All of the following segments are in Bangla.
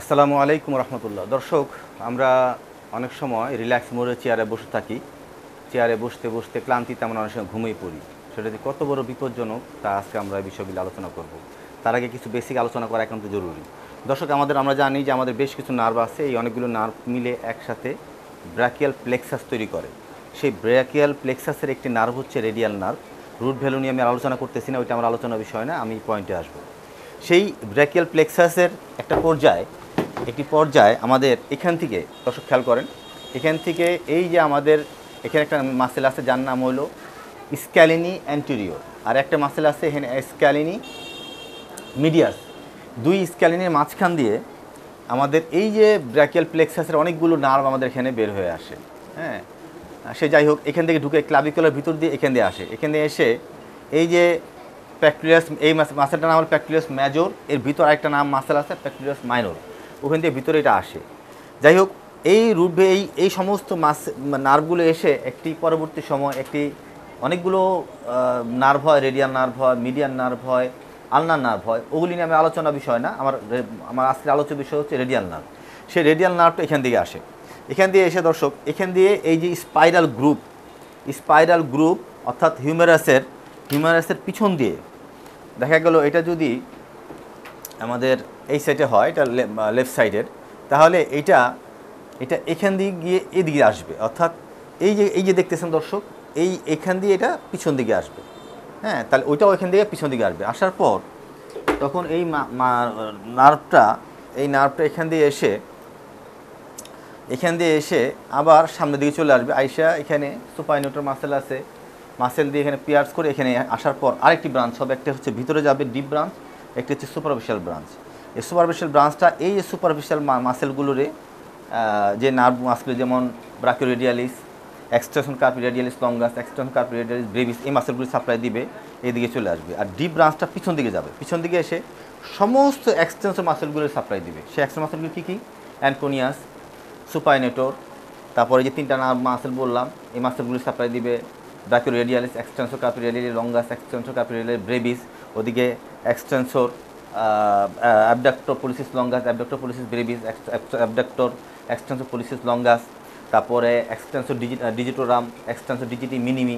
আসসালামু আলাইকুম রহমতুল্লাহ। দর্শক, আমরা অনেক সময় রিল্যাক্স মোডে চেয়ারে বসে থাকি। চেয়ারে বসতে বসতে ক্লান্তিতে আমরা অনেক সময় ঘুমিয়ে পড়ি। সেটা যে কত বড় বিপজ্জনক তা আজকে আমরা এই বিষয়গুলো আলোচনা করব। তার আগে কিছু বেসিক আলোচনা করা একান্ত জরুরি। দর্শক, আমরা জানি যে আমাদের বেশ কিছু নার্ভ আছে। এই অনেকগুলো নার্ভ মিলে একসাথে ব্র্যাকিয়াল প্লেক্সাস তৈরি করে। সেই ব্র্যাকিয়াল প্লেক্সাসের একটি নার্ভ হচ্ছে রেডিয়াল নার্ভ। রুট ভ্যালু নিয়ে আমি আলোচনা করতেছি না, ওইটা আমার আলোচনার বিষয় না, আমি পয়েন্টে আসবো। সেই ব্র্যাকিয়াল প্লেক্সাসের একটি পর্যায়ে আমাদের এখান থেকে, দর্শক খেয়াল করেন, এখান থেকে এই যে আমাদের এখানে একটা মাসেল আছে যার নাম হলো স্ক্যালিনি অ্যান্টেরিয়র, আর একটা মাসেল আছে এখানে স্ক্যালিনি মিডিয়াস। দুই স্ক্যালিনের মাঝখান দিয়ে আমাদের এই যে ব্র্যাকিয়াল প্লেক্সাসের অনেকগুলো নার্ভ আমাদের এখানে বের হয়ে আসে। হ্যাঁ, সে যাই হোক, এখান থেকে ঢুকে ক্লাভিকুলার ভিতর দিয়ে এখান দিয়ে আসে। এখানে এসে এই যে প্যাক্টুরিয়াস, এই মাসেলটার নাম হলো প্যাক্টুরিয়াস মেজর, এর ভিতর আরেকটা নাম মাসেল আছে প্যাক্টুরিয়াস মাইনর, ওখান দিয়ে ভিতরে এটা আসে। যাই হোক, এই রুটে এই সমস্ত নার্ভগুলো এসে একটি পরবর্তী সময় অনেকগুলো নার্ভ হয়, রেডিয়াল নার্ভ হয়, মিডিয়ান নার্ভ হয়, আলনার নার্ভ হয়। ওগুলি নিয়ে আমি আলোচনা বিষয় না, আমার আজকের আলোচ্য বিষয় হচ্ছে রেডিয়াল নার্ভ। সেই রেডিয়াল নার্ভটা এখান থেকে আসে। এখান দিয়ে এসে দর্শক, এখান দিয়ে এই যে স্পাইরাল গ্রুপ অর্থাৎ হিউমেরাসের পিছন দিয়ে দেখা গেল, এটা যদি আমাদের এই সাইডে হয়, এটা লেফট সাইডের, তাহলে এটা এখান দিয়ে গিয়ে এদিকে আসবে। অর্থাৎ এই যে দেখতেছেন দর্শক, এখান দিয়ে এটা পিছন দিকে আসবে। হ্যাঁ, তাহলে ওইটাও এখান থেকে পিছন দিকে আসবে। আসার পর তখন এই নার্ভটা এখান দিয়ে এসে আবার সামনের দিকে চলে আসবে। আইসা এখানে সুপাইনোটর মাসেল আছে, মাসেল দিয়ে এখানে পিয়ার্স করে এখানে আসার পর আরেকটি ব্রাঞ্চ হবে। একটা হচ্ছে ভিতরে যাবে ডিপ ব্রাঞ্চ, একটি হচ্ছে সুপারফিশিয়াল ব্রাঞ্চ। এই সুপারফিশিয়াল ব্রাঞ্চটা এই যে সুপারফিশিয়াল মাসেলগুলোরে যে নার্ভ মাসেল, যেমন brachioradialis, extension carpi radialis longus, extension carpi radialis brevis, এই মাসেলগুলি সাপ্লাই দিবে, এইদিকে চলে আসবে। আর ডিপ ব্রাঞ্চটা পিছন দিকে যাবে, পিছন দিকে এসে সমস্ত এক্সটেনশন মাসেলগুলো সাপ্লাই দিবে। সেই এক্সটেনশন মাসেলগুলো কী কী? অ্যান্টোনিয়াস, সুপাইনেটর, তারপরে যে তিনটা নার্ভ মাসেল বললাম, এই মাসেলগুলি সাপ্লাই দিবে brachioradialis, extensor carpi radialis longus, extensor carpi radialis brevis, ওদিকে extensor abductor pollicis longus, abductor pollicis brevis, abductor extensor pollicis longus, তারপরে extensor digitorum, extensor digiti minimi,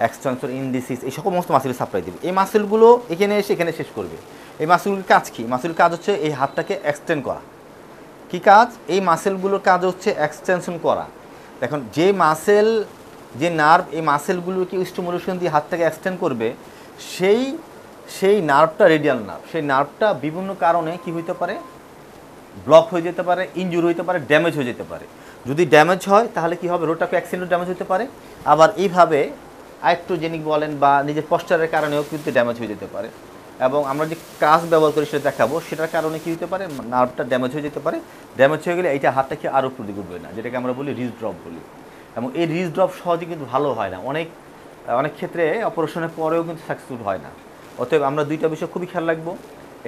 extensor indicis, এই সমস্ত মাসেল সাপ্লাই দেবে। এই মাসেলগুলো এখানে এসে এখানে শেষ করবে। এই মাসেলগুলির কাজ কী? মাসেলের কাজ হচ্ছে এই হাতটাকে এক্সটেন্ড করা। কী কাজ? এই মাসেলগুলোর কাজ হচ্ছে এক্সটেনশন করা। দেখুন, যে নার্ভ এই মাসেলগুলোকে স্টিমুলেশন দিয়ে হাতটাকে এক্সটেন্ড করবে, সেই নার্ভটা রেডিয়াল নার্ভ। সেই নার্ভটা বিভিন্ন কারণে কি হইতে পারে? ব্লক হয়ে যেতে পারে, ইনজুরি হইতে পারে, ড্যামেজ হয়ে যেতে পারে। যদি ড্যামেজ হয় তাহলে কি হবে? রোটাকে অ্যাক্সিডেন্ট ড্যামেজ হতে পারে। আবার এইভাবে আইট্রোজেনিক বলেন বা নিজের পশ্চারের কারণেও কিন্তু ড্যামেজ হয়ে যেতে পারে। এবং আমরা যে কাজ ব্যবহার করি সেটা দেখাবো, সেটার কারণে কী হতে পারে? নার্ভটা ড্যামেজ হয়ে যেতে পারে। ড্যামেজ হয়ে গেলে এইটা হাতটা কি আরও উপর দিকে উঠবে না, যেটাকে আমরা বলি রিস্ট ড্রপ বলি। এবং এই রিস্ট ড্রপ সহজে কিন্তু ভালো হয় না, অনেক ক্ষেত্রে অপারেশনের পরেও কিন্তু সাকসেসফুল হয় না। অতএব আমরা দুইটা বিষয় খুবই খেয়াল রাখবো।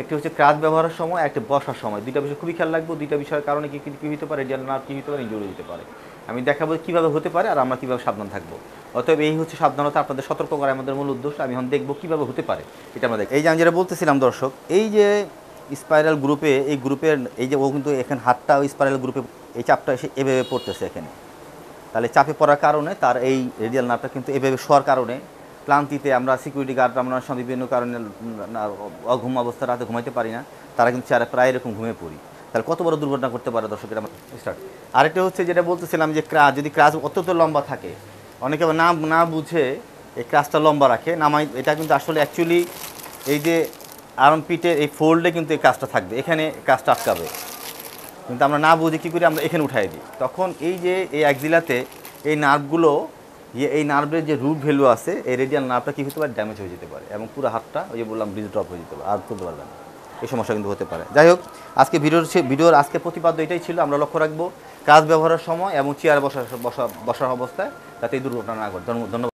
একটি হচ্ছে ক্রাচ ব্যবহারের সময়, একটা বসার সময়। দুইটা বিষয় খুবই খেয়াল রাখবো। দুইটা বিষয়ের কারণে কী হতে পারে? রেডিয়াল নার্ভ কী হতে পারে? ইনজুরি হতে পারে। আমি দেখাবো কীভাবে হতে পারে আর আমরা কীভাবে সাবধান থাকবো। অতএব এই হচ্ছে সাবধানতা, আপনাদের সতর্ক করা আমাদের মূল উদ্দেশ্য। আমি এখন দেখবো কীভাবে হতে পারে, এটা আমরা দেখব। এই যে আমি যেটা বলতেছিলাম দর্শক, এই যে স্পাইরাল গ্রুপে, এই গ্রুপের এই যে ও কিন্তু এখানে হাতটা ওই স্পাইরাল গ্রুপে এই চাপটা এসে এভাবে পড়তেছে এখানে। তাহলে চাপে পড়ার কারণে তার এই রেডিয়াল নার্ভটা কিন্তু এভাবে শোয়ার কারণে ক্লান্তিতে আমরা সিকিউরিটি গার্ড, আমরা বিভিন্ন কারণে অঘুম অবস্থা, রাতে ঘুমাইতে পারি না, তারা কিন্তু চেয়ারে প্রায় এরকম ঘুমিয়ে পড়ি। তাহলে কত বড় দুর্ঘটনা করতে পারে দর্শকের। আমরা স্টার্ট। আরেকটা হচ্ছে যেটা বলতেছিলাম যে যদি ক্রাচ অত্যন্ত লম্বা থাকে, অনেকে না বুঝে এই ক্রাচটা লম্বা রাখে নামাই। এটা কিন্তু আসলে অ্যাকচুয়ালি এই যে আর্ম পিটের এই ফোল্ডে কিন্তু এই কাজটা থাকবে, এখানে কাজটা আটকাবে, কিন্তু আমরা না বুঝে কী করি? আমরা এখানে উঠাই দিই। তখন এই যে এই অ্যাক্সিলাতে এই নার্ভগুলো, এই নার্ভের যে রুট ভ্যালু আছে, এই রেডিয়াল নার্ভটা কী হতে পারে? ড্যামেজ হয়ে যেতে পারে এবং পুরো হাতটা ওই যে বললাম রিস্ট ড্রপ হয়ে যেতে পারে, আর তুলতে পারবে না। এই সমস্যা কিন্তু হতে পারে। যাই হোক, আজকে ভিডিওর আজকে প্রতিপাদ্য এটাই ছিল। আমরা লক্ষ্য রাখবো কাজ ব্যবহারের সময় এবং চেয়ার বসার অবস্থায় যাতে এই দুর্ঘটনা না ঘটে। ধন্যবাদ।